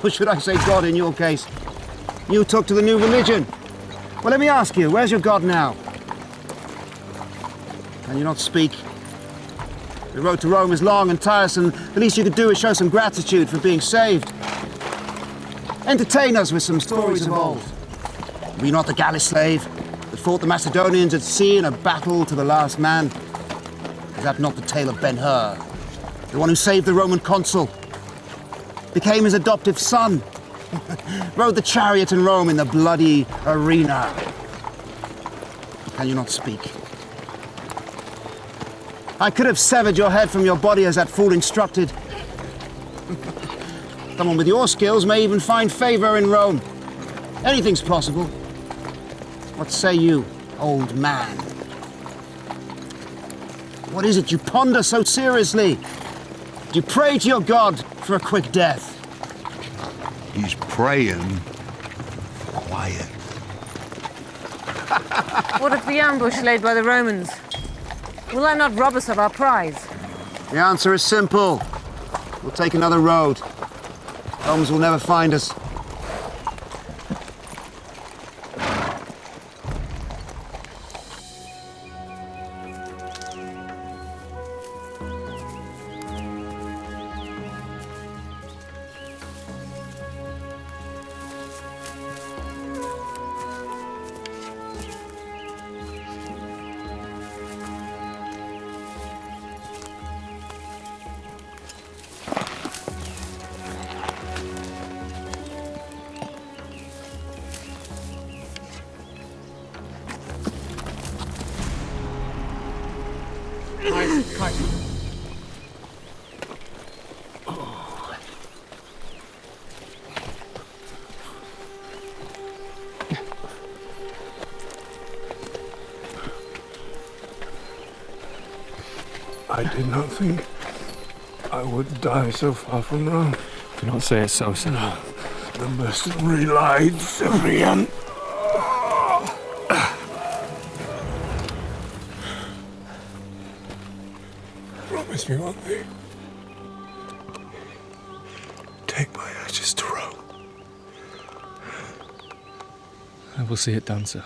Or should I say God in your case? You took to the new religion. Well, let me ask you, where's your God now? Can you not speak? The road to Rome is long and tiresome. The least you could do is show some gratitude for being saved. Entertain us with some stories of old. Were you not the galley slave that fought the Macedonians at sea in a battle to the last man? Is that not the tale of Ben-Hur? The one who saved the Roman consul? Became his adoptive son? Rode the chariot in Rome in the bloody arena? Can you not speak? I could have severed your head from your body as that fool instructed. Someone with your skills may even find favor in Rome. Anything's possible. What say you, old man? What is it you ponder so seriously? Do you pray to your God for a quick death?
He's praying quiet.
What of the ambush laid by the Romans? Will that not rob us of our prize?
The answer is simple. We'll take another road. Romans will never find us.
I did not think I would die so far from Rome.
Do not say it so, sir.
The mercenary lied, Cyprian. Promise me one thing. Take my ashes to Rome.
I will see it done, sir.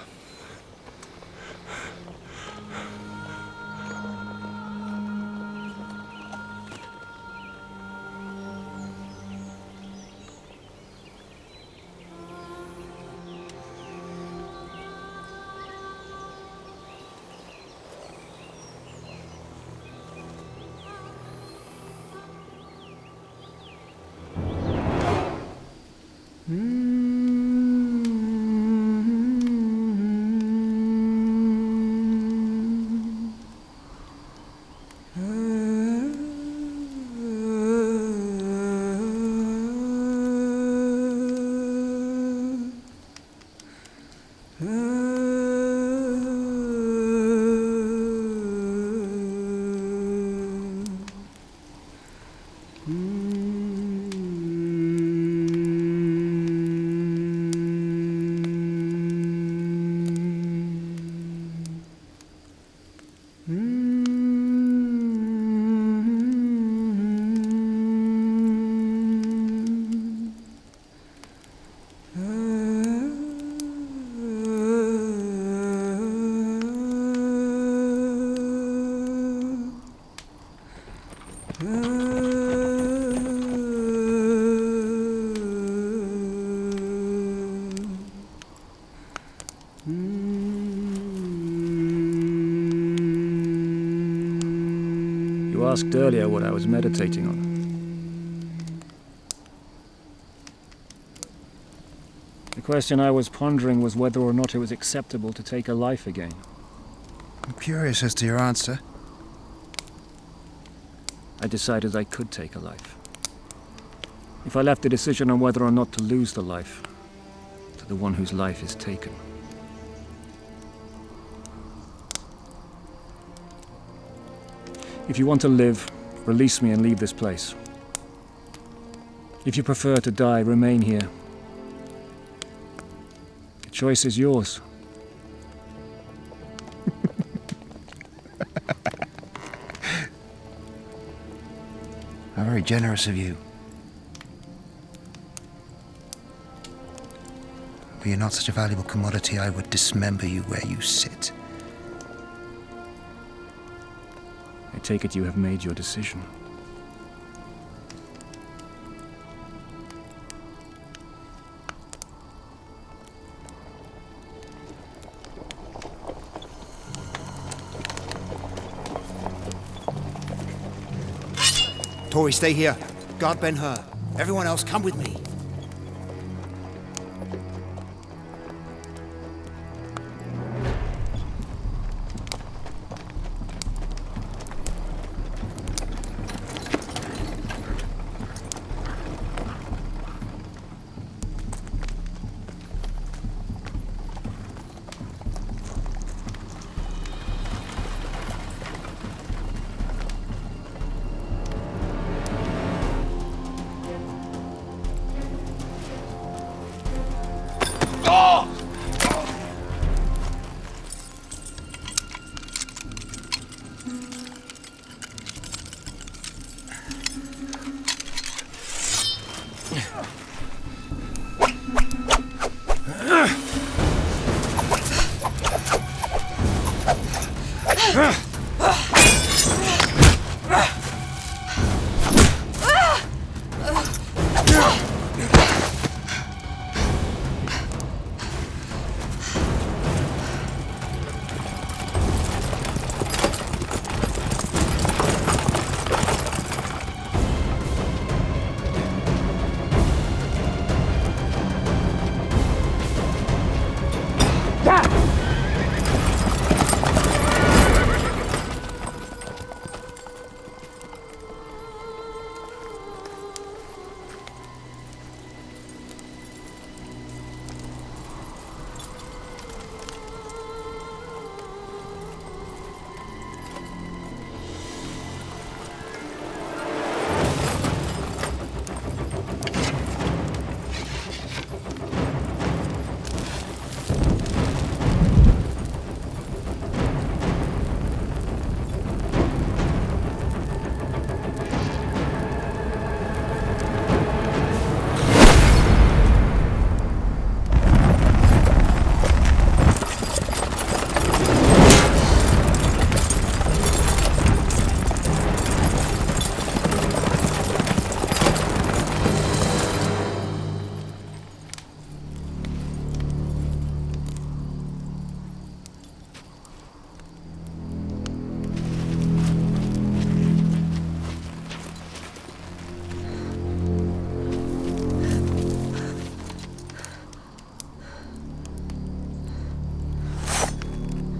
You asked earlier what I was meditating on. The question I was pondering was whether or not it was acceptable to take a life again.
I'm curious as to your answer.
I decided I could take a life. If I left the decision on whether or not to lose the life to the one whose life is taken. If you want to live, release me and leave this place. If you prefer to die, remain here. The choice is yours.
How very generous of you. Were you not such a valuable commodity, I would dismember you where you sit.
I take it you have made your decision.
Tori, stay here. Guard Ben-Hur. Everyone else, come with me.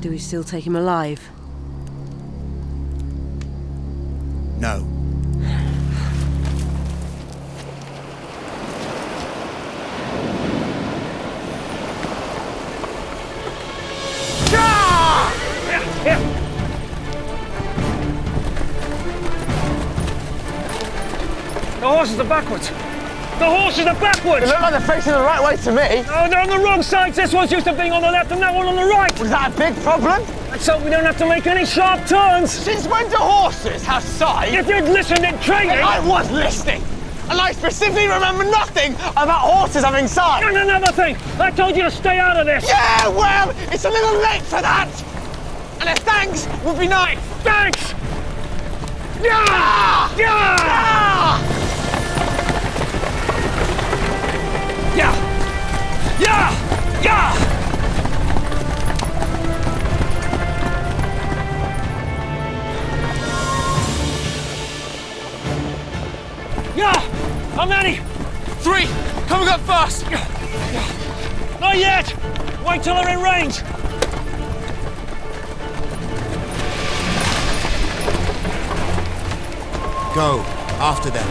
Do we still take him alive?
No.
The horses are backwards! The horses are backwards!
They look like they're facing the right way to me.
Oh, they're on the wrong sides! This one's used to being on the left and that one on the right!
Was that a big problem?
Let's hope we don't have to make any sharp turns!
Since when do horses have sight?
If you'd listened in training!
I was listening! And I specifically remember nothing about horses having sight!
And another thing! I told you to stay out of this!
Yeah, well, it's a little late for that! And a thanks would be nice!
Thanks! Yeah! Yeah! Yeah! Yeah! Yeah! Yeah! How many?
3! Coming up fast!
Not yet! Wait till they're in range!
Go, after them.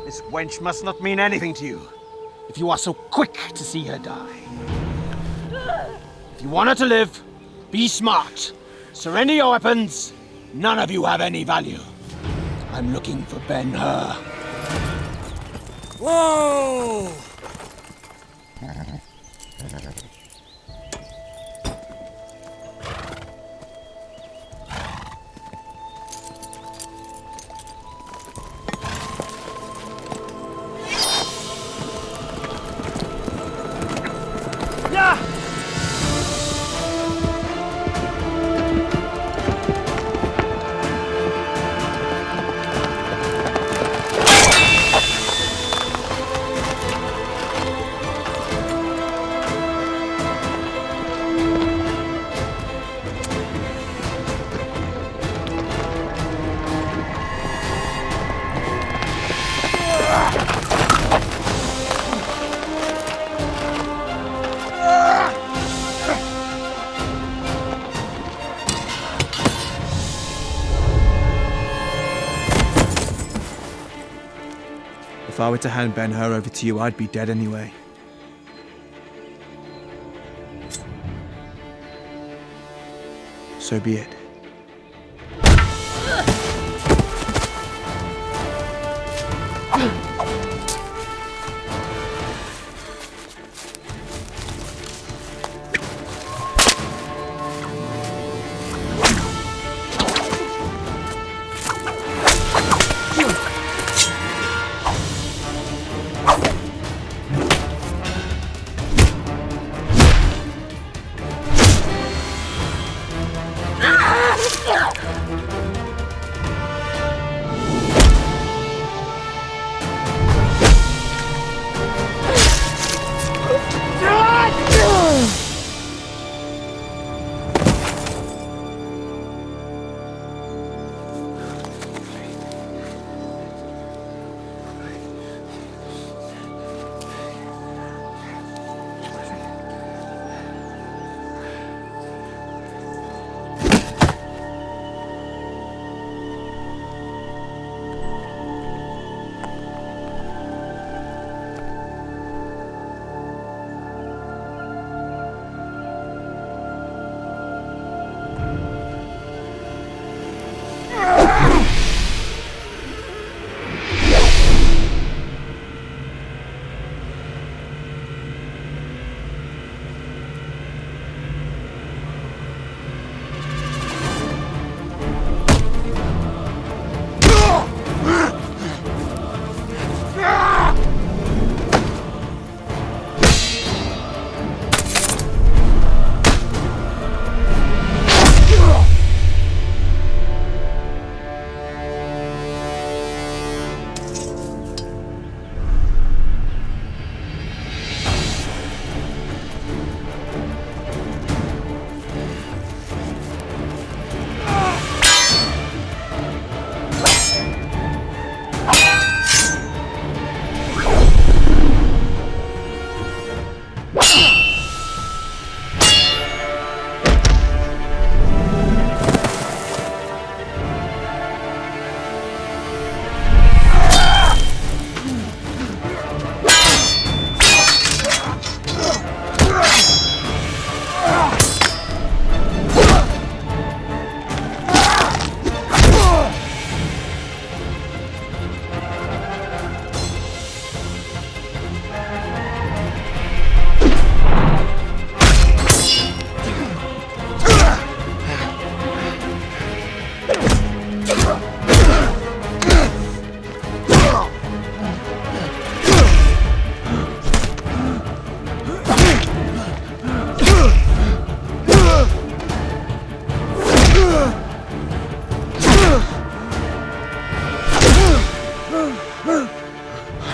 This wench must not mean anything to you, if you are so quick to see her die. If you want her to live, be smart. Surrender your weapons. None of you have any value. I'm looking for Ben-Hur.
Whoa!
If I were to hand Ben-Hur over to you, I'd be dead anyway. So be it.
Ah!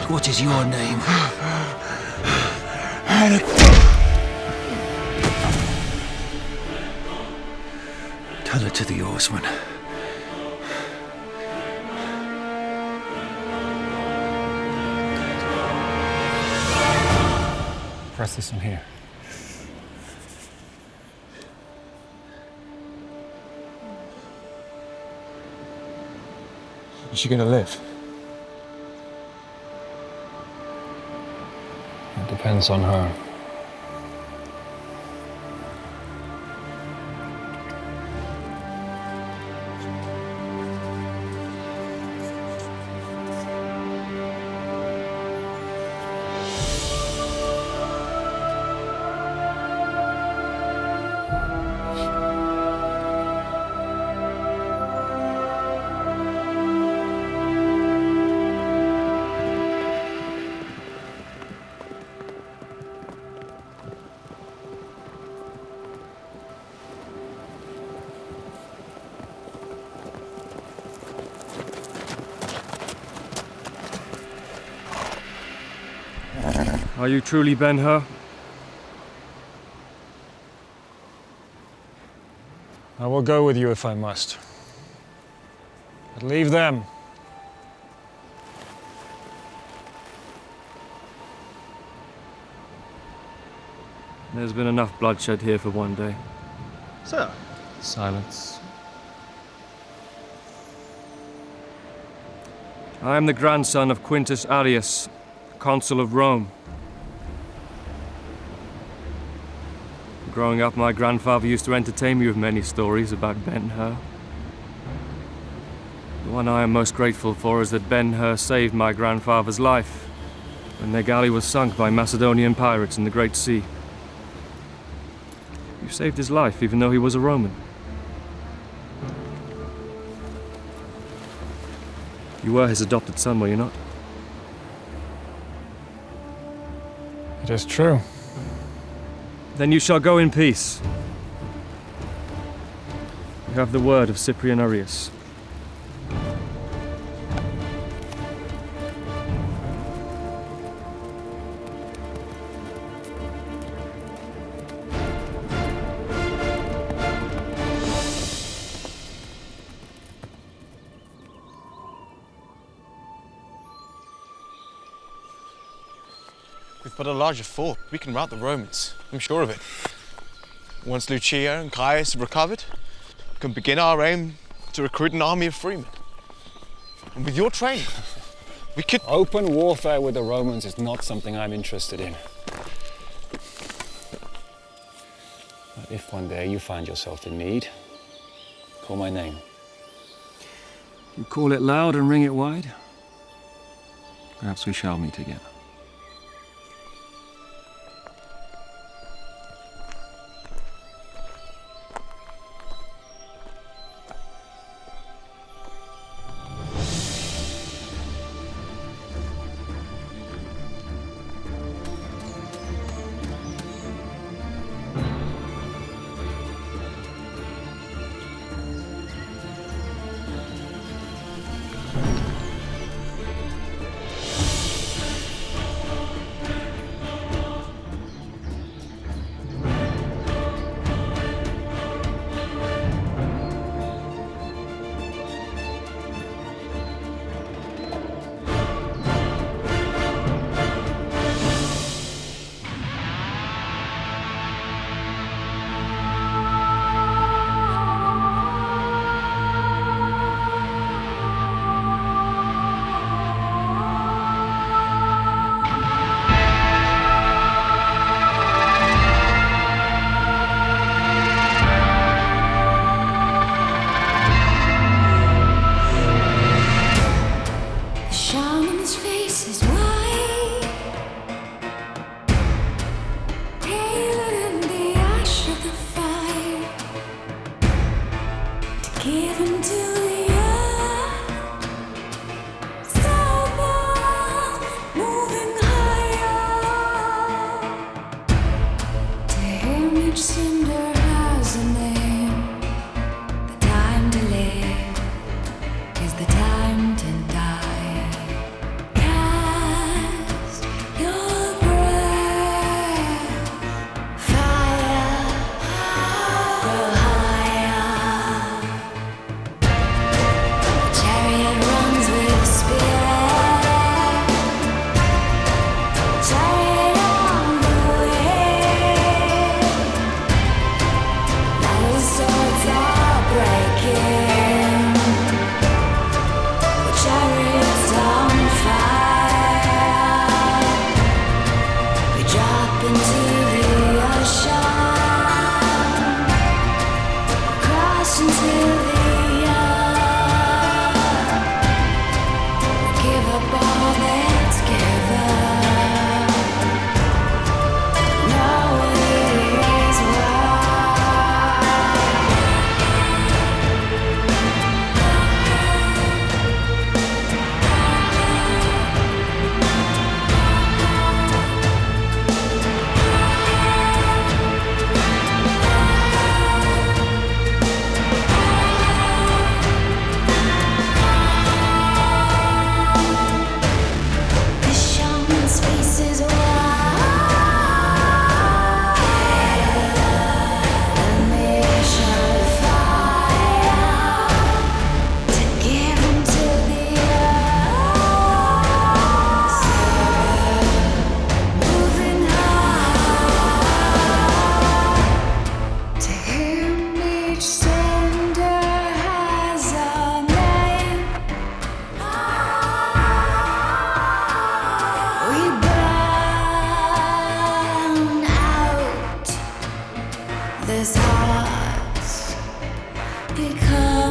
What is your name? Tell it to the oarsman.
Press this one here.
Is she gonna live?
It depends on her.
Are you truly Ben-Hur?
I will go with you if I must. But leave them.
There's been enough bloodshed here for one day.
Sir?
Silence. I am the grandson of Quintus Arrius, consul of Rome. Growing up, my grandfather used to entertain me with many stories about Ben-Hur. The one I am most grateful for is that Ben-Hur saved my grandfather's life when their galley was sunk by Macedonian pirates in the Great Sea. You saved his life even though he was a Roman. You were his adopted son, were you not?
It is true.
Then you shall go in peace. You have the word of Cyprian Arrius.
We've got a larger fort. We can rout the Romans. I'm sure of it. Once Lucia and Caius have recovered, we can begin our aim to recruit an army of freemen. And with your training, we could...
Open warfare with the Romans is not something I'm interested in. But if one day you find yourself in need, call my name.
You call it loud and ring it wide? Perhaps we shall meet again.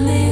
on the